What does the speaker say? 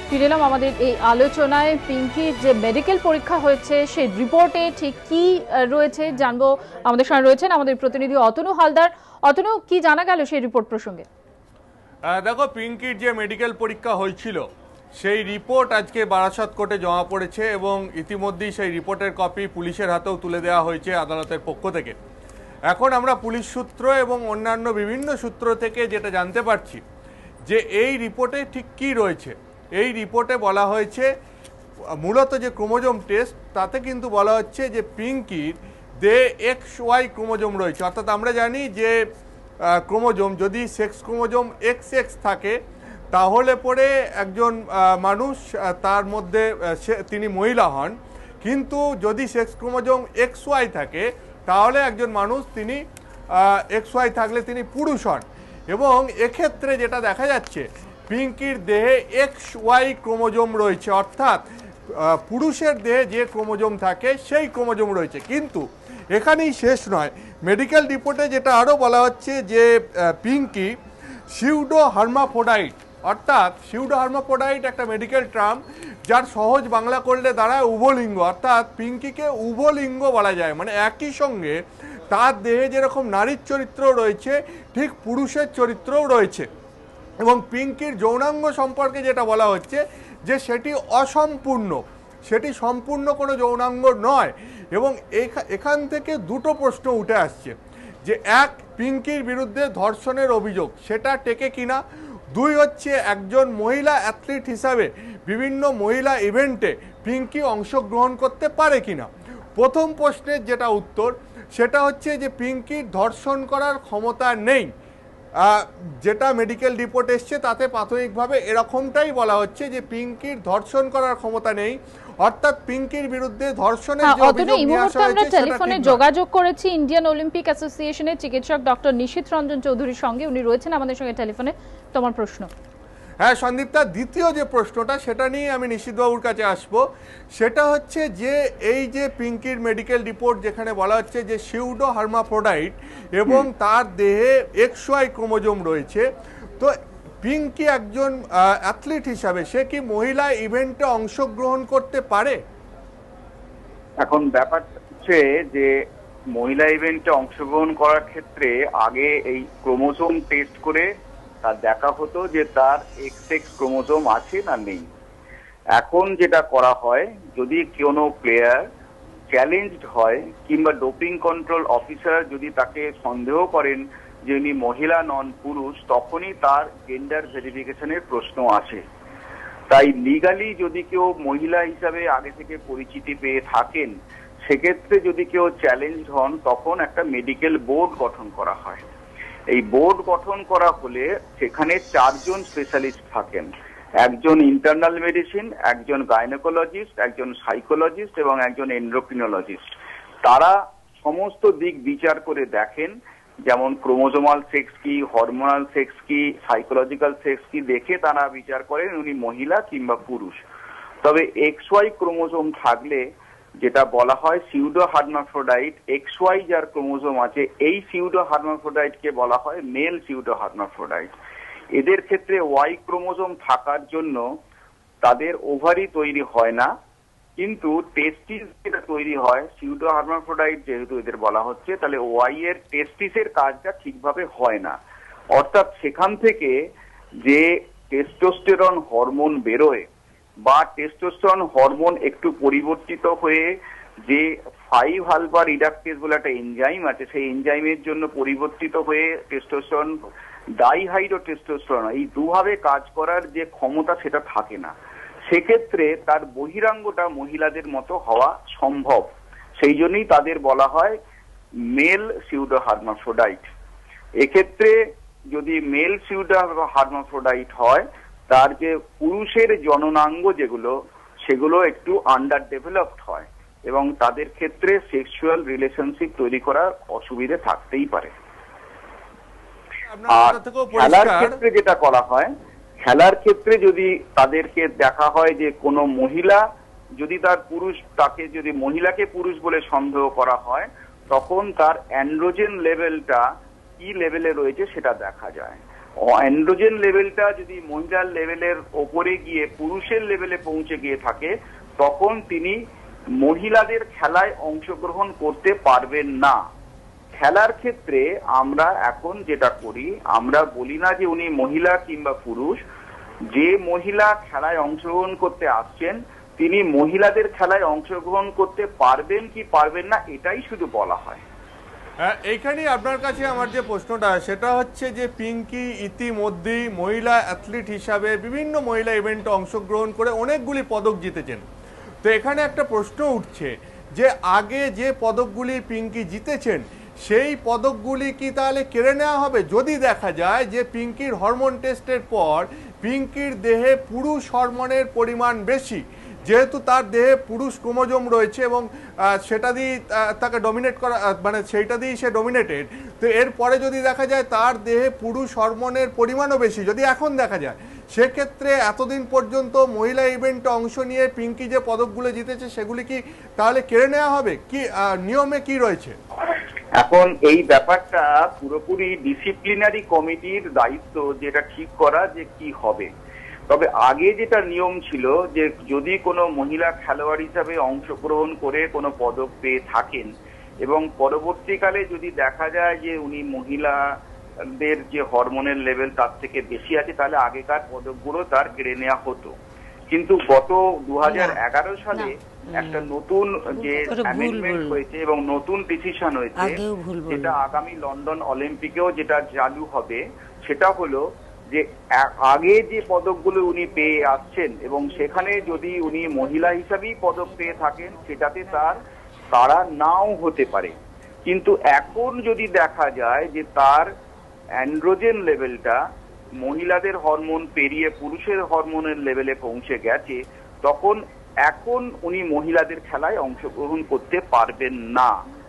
ফিরে এলাম আমাদের এই আলোচনায়। পিঙ্কির যে মেডিকেল পরীক্ষা হয়েছে সেই রিপোর্টে ঠিক কি রয়েছে জানবো। আমাদের সঙ্গে রয়েছেন আমাদের প্রতিনিধি অতনু হালদার। অতনু, কি জানা গেল সেই রিপোর্ট প্রসঙ্গে? দেখো, পিঙ্কির যে মেডিকেল পরীক্ষা হয়েছিল সেই রিপোর্ট আজকে বারাসত কোর্টে জমা পড়েছে এবং ইতিমধ্যেই সেই রিপোর্টের কপি পুলিশের হাতেও তুলে দেওয়া হয়েছে আদালতের পক্ষ থেকে। এখন আমরা পুলিশ সূত্র এবং অন্যান্য বিভিন্ন সূত্র থেকে যেটা জানতে পারছি যে এই রিপোর্টে ঠিক কী রয়েছে। এই রিপোর্টে বলা হয়েছে মূলত যে ক্রোমোজোম টেস্ট তাতে কিন্তু বলা হচ্ছে যে পিঙ্কির XY ক্রোমোজোম রয়েছে। অর্থাৎ আমরা জানি যে ক্রোমোজোম যদি সেক্স ক্রোমোজোম XX থাকে তাহলে পরে একজন মানুষ তার মধ্যে তিনি মহিলা হন, কিন্তু যদি সেক্স ক্রোমোজোম XY থাকে তাহলে একজন মানুষ তিনি XY থাকলে তিনি পুরুষ হন। এবং এক্ষেত্রে যেটা দেখা যাচ্ছে পিঙ্কির দেহে XY ক্রোমোজোম রয়েছে, অর্থাৎ পুরুষের দেহে যে ক্রোমোজোম থাকে সেই ক্রোমোজোম রয়েছে। কিন্তু এখানেই শেষ নয়, মেডিকেল রিপোর্টে যেটা আরও বলা হচ্ছে যে পিঙ্কি সিউডো হার্মাফ্রোডাইট, অর্থাৎ সিউডো হার্মাফ্রোডাইট একটা মেডিকেল টার্ম যার সহজ বাংলা করলে দাঁড়ায় উভলিঙ্গ। অর্থাৎ পিঙ্কিকে উভলিঙ্গ বলা যায়, মানে একই সঙ্গে তার দেহে যেরকম নারীর চরিত্র রয়েছে ঠিক পুরুষের চরিত্রও রয়েছে। এবং পিঙ্কির যৌনাঙ্গ সম্পর্কে যেটা বলা হচ্ছে যে সেটি অসম্পূর্ণ, সেটি সম্পূর্ণ কোনো যৌনাঙ্গ নয়। এবং এখান থেকে দুটো প্রশ্ন উঠে আসছে যে এক, পিঙ্কির বিরুদ্ধে ধর্ষণের অভিযোগ সেটা টেকে কিনা, দুই হচ্ছে একজন মহিলা অ্যাথলিট হিসাবে বিভিন্ন মহিলা ইভেন্টে পিঙ্কি অংশগ্রহণ করতে পারে কিনা। প্রথম প্রশ্নের যেটা উত্তর সেটা হচ্ছে যে পিঙ্কির ধর্ষণ করার ক্ষমতা নেই। যেটা মেডিকেল রিপোর্ট এসছে তাতে প্রাথমিকভাবে এরকমটাই বলা হচ্ছে যে পিঙ্কির ধর্ষণ করার ক্ষমতা নেই, অর্থাৎ পিঙ্কির বিরুদ্ধে ধর্ষণের যে অভিযোগ নিয়ে আসা হয়েছে আমরা টেলিফোনে যোগাযোগ করেছি ইন্ডিয়ান অলিম্পিক অ্যাসোসিয়েশনের চিকিৎসক ডক্টর নিশীথ রঞ্জন চৌধুরীর সঙ্গে, উনি রয়েছেন আমাদের সঙ্গে টেলিফোনে। তোমার প্রশ্ন? হ্যাঁ সন্দীপটা, দ্বিতীয় যে প্রশ্নটা সেটা নিয়ে আমি নিশীথবাবুর কাছে আসবো। সেটা হচ্ছে যে এই যে পিঙ্কির মেডিকেল রিপোর্ট যেখানে বলা হচ্ছে যে সিউডো হার্মাফ্রোডাইট এবং তার দেহে XY ক্রোমোজোম রয়েছে, তো পিঙ্কি একজন অ্যাথলিট হিসাবে সে কি মহিলা ইভেন্টে অংশগ্রহণ করতে পারে? এখন ব্যাপারটা হচ্ছে যে মহিলা ইভেন্টে অংশগ্রহণ করার ক্ষেত্রে আগে এই ক্রোমোজোম টেস্ট করে তার দেখা হতো যে তার XX ক্রোমোজোম আছে না নেই। এখন যেটা করা হয়, যদি কোনো প্লেয়ার চ্যালেঞ্জড হয় কিংবা ডোপিং কন্ট্রোল অফিসার যদি তাকে সন্দেহ করেন যে উনি মহিলা নন পুরুষ, তখনই তার জেন্ডার ভেরিফিকেশনের প্রশ্ন আসে। তাই লিগালি যদি কেউ মহিলা হিসাবে আগে থেকে পরিচিতি পেয়ে থাকেন, সেক্ষেত্রে যদি কেউ চ্যালেঞ্জড হন তখন একটা মেডিকেল বোর্ড গঠন করা হয়। এই বোর্ড গঠন করা হলে সেখানে 4 জন স্পেশালিস্ট থাকেন, একজন ইন্টারনাল মেডিসিন, একজন গাইনোকোলজিস্ট, একজন সাইকোলজিস্ট এবং একজন এন্ডোক্রিনোলজিস্ট। তারা সমস্ত দিক বিচার করে দেখেন, যেমন ক্রোমোজোমাল সেক্স কি, হরমোনাল সেক্স কি, সাইকোলজিক্যাল সেক্স কি, দেখে তারা বিচার করেন উনি মহিলা কিংবা পুরুষ। তবে XY ক্রোমোজোম থাকলে যেটা বলা হয় সিউডো হার্মাফ্রোডাইট, XY যার ক্রোমোজোম আছে এই সিউডো হার্মাফ্রোডাইটকে বলা হয় মেল সিউডো হার্মাফ্রোডাইট। এদের ক্ষেত্রে Y ক্রোমোজোম থাকার জন্য তাদের ওভারি তৈরি হয় না, কিন্তু টেস্টিস যেটা তৈরি হয়, সিউডো হার্মাফ্রোডাইট যেহেতু এদের বলা হচ্ছে, তাহলে Y এর টেস্টিসের কাজটা ঠিকভাবে হয় না। অর্থাৎ সেখান থেকে যে টেস্টোস্টেরন হরমোন বেরোয় বা টেস্টোস্টেরন হরমোন একটু পরিবর্তিত হয়ে যে 5 আলফা রিডাকটেজ বলে একটা এনজাইম আছে, সেই এনজাইমের জন্য পরিবর্তিত হয়ে টেস্টোস্টেরন ডাইহাইড্রোটেস্টোস্টেরন, এই দুভাবে কাজ করার যে ক্ষমতা সেটা থাকে না। সেক্ষেত্রে তার বহিরাঙ্গটা মহিলাদের মতো হওয়া সম্ভব, সেই জন্যই তাদের বলা হয় মেল সিউডো হার্মাফ্রোডাইট। এক্ষেত্রে যদি মেল সিউডো হার্মাফ্রোডাইট হয়, তার যে পুরুষের জননাঙ্গ যেগুলো সেগুলো একটু আন্ডার ডেভেলপড হয় এবং তাদের ক্ষেত্রে সেক্সুয়াল রিলেশনশিপ তৈরি করার অসুবিধে থাকতেই পারে। আর খেলার ক্ষেত্রে যেটা করা হয়, খেলার ক্ষেত্রে যদি তাদেরকে দেখা হয় যে কোনো মহিলা যদি তাকে যদি মহিলাকে পুরুষ বলে সন্দেহ করা হয়, তখন তার অ্যান্ড্রোজেন লেভেলটা কি লেভেলে রয়েছে সেটা দেখা যায়। অ্যান্ড্রোজেন লেভেলটা যদি মহিলার লেভেলের ওপরে গিয়ে পুরুষের লেভেলে পৌঁছে গিয়ে থাকে, তখন তিনি মহিলাদের খেলায় অংশগ্রহণ করতে পারবেন না। খেলার ক্ষেত্রে আমরা এখন যেটা করি, আমরা বলি না যে উনি মহিলা কিংবা পুরুষ। যে মহিলা খেলায় অংশগ্রহণ করতে আসছেন তিনি মহিলাদের খেলায় অংশগ্রহণ করতে পারবেন কি পারবেন না, এটাই শুধু বলা হয়। এইখানেই আপনার কাছে আমার যে প্রশ্নটা সেটা হচ্ছে যে পিঙ্কি ইতিমধ্যেই মহিলা অ্যাথলিট হিসাবে বিভিন্ন মহিলা ইভেন্টে অংশগ্রহণ করে অনেকগুলি পদক জিতেছেন। তো এখানে একটা প্রশ্ন উঠছে যে আগে যে পদকগুলি পিঙ্কি জিতেছেন সেই পদকগুলি কি তাহলে কেড়ে নেওয়া হবে যদি দেখা যায় যে পিঙ্কির হরমোন টেস্টের পর পিঙ্কির দেহে পুরুষ হরমোনের পরিমাণ বেশি, যেহেতু তার দেহে পুরুষ ক্রোমোজোম রয়েছে এবং সেটা দিয়ে তাকে ডমিনেট করা, মানে সেইটা দিয়েই সে ডমিনেটেড। তো এরপরে যদি দেখা যায় তার দেহে পুরুষ হরমোনের পরিমাণও বেশি, যদি এখন দেখা যায়, সেক্ষেত্রে এতদিন পর্যন্ত মহিলা ইভেন্টে অংশ নিয়ে পিঙ্কি যে পদকগুলো জিতেছে সেগুলি কি তাহলে কেড়ে নেওয়া হবে? কি নিয়মে কি রয়েছে? এখন এই ব্যাপারটা পুরোপুরি ডিসিপ্লিনারি কমিটির দায়িত্ব যেটা ঠিক করা যে কি হবে। তবে আগে যেটা নিয়ম ছিল যে যদি কোনো মহিলা খেলোয়াড় হিসাবে অংশগ্রহণ করে কোনো পদক পেয়ে থাকেন এবং পরবর্তীকালে যদি দেখা যায় যে উনি মহিলাদের যে হরমোনের লেভেল তার থেকে বেশি আছে, তাহলে আগেকার পদকগুলো তার কেড়ে নেওয়া হতো। কিন্তু গত 2011 সালে একটা নতুন যে অ্যামেন্ডমেন্ট হয়েছে এবং নতুন ডিসিশন হয়েছে, যেটা আগামী লন্ডন অলিম্পিকেও যেটা চালু হবে, সেটা হলো যে আগে যে পদকগুলো উনি পেয়ে আসছেন এবং সেখানে যদি উনি মহিলা হিসাবেই পদক পেয়ে থাকেন সেটাতে তারা নাও হতে পারে। কিন্তু এখন যদি দেখা যায় যে তার অ্যান্ড্রোজেন লেভেলটা মহিলাদের হরমোন পেরিয়ে পুরুষের হরমোনের লেভেলে পৌঁছে গেছে, তখন এখন উনি মহিলাদের খেলায় অংশগ্রহণ করতে পারবেন না।